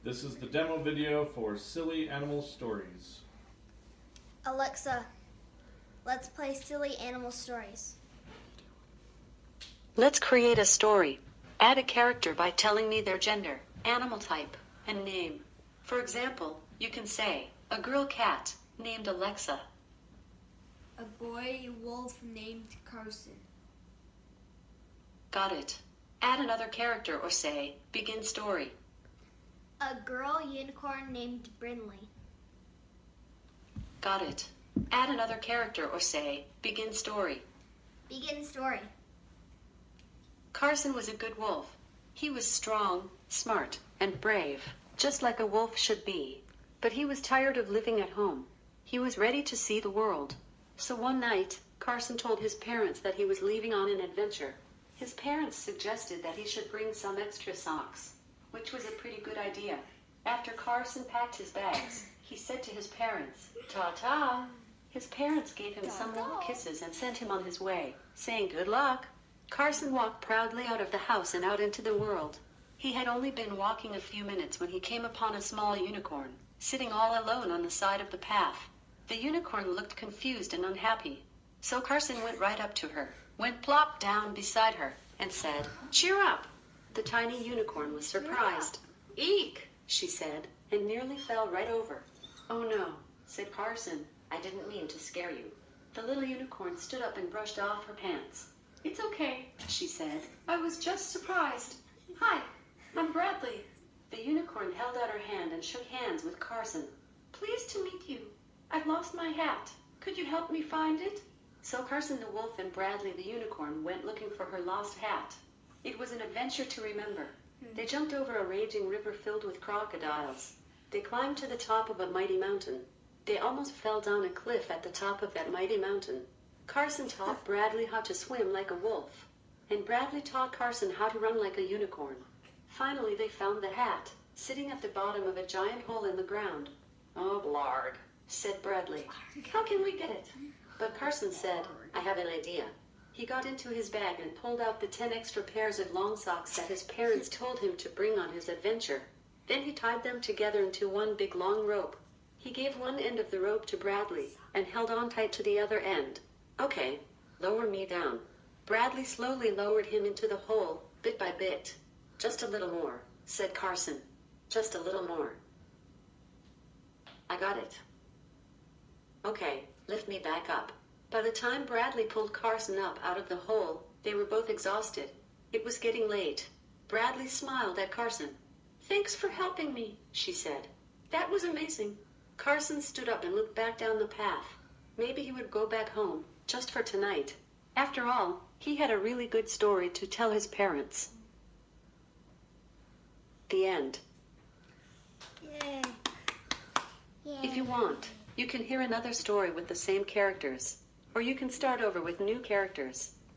This is the demo video for Silly Animal Stories. Alexa, let's play Silly Animal Stories. Let's create a story. Add a character by telling me their gender, animal type, and name. For example, you can say, a girl cat named Alexa. A boy wolf named Carson. Got it. Add another character or say, begin story. A girl unicorn named Brinley. Got it. Add another character or say, begin story. Begin story. Carson was a good wolf. He was strong, smart, and brave, just like a wolf should be. But he was tired of living at home. He was ready to see the world. So one night, Carson told his parents that he was leaving on an adventure. His parents suggested that he should bring some extra socks, which was a pretty good idea. After Carson packed his bags, he said to his parents, "Ta-ta." His parents gave him some little kisses and sent him on his way, saying good luck. Carson walked proudly out of the house and out into the world. He had only been walking a few minutes when he came upon a small unicorn, sitting all alone on the side of the path. The unicorn looked confused and unhappy. So Carson went right up to her, went plop down beside her, and said, "Cheer up." The tiny unicorn was surprised. "Eek," she said, and nearly fell right over. "Oh no," said Carson, "I didn't mean to scare you." The little unicorn stood up and brushed off her pants. "It's okay," she said. "I was just surprised. Hi, I'm Bradley." The unicorn held out her hand and shook hands with Carson. "Pleased to meet you. I've lost my hat. Could you help me find it?" So Carson the wolf and Bradley the unicorn went looking for her lost hat. It was an adventure to remember. They jumped over a raging river filled with crocodiles. They climbed to the top of a mighty mountain. They almost fell down a cliff at the top of that mighty mountain. Carson taught Bradley how to swim like a wolf, and Bradley taught Carson how to run like a unicorn. Finally, they found the hat, sitting at the bottom of a giant hole in the ground. "Oh, blarg," said Bradley. "How can we get it?" But Carson said, "I have an idea." He got into his bag and pulled out the 10 extra pairs of long socks that his parents told him to bring on his adventure. Then he tied them together into one big long rope. He gave one end of the rope to Bradley and held on tight to the other end. "Okay, lower me down." Bradley slowly lowered him into the hole, bit by bit. "Just a little more," said Carson. "Just a little more." "I got it." "Okay, lift me back up." By the time Bradley pulled Carson up out of the hole, they were both exhausted. It was getting late. Bradley smiled at Carson. "Thanks for helping me," she said. "That was amazing." Carson stood up and looked back down the path. Maybe he would go back home, just for tonight. After all, he had a really good story to tell his parents. The end. Yay. Yay. If you want, you can hear another story with the same characters, or you can start over with new characters.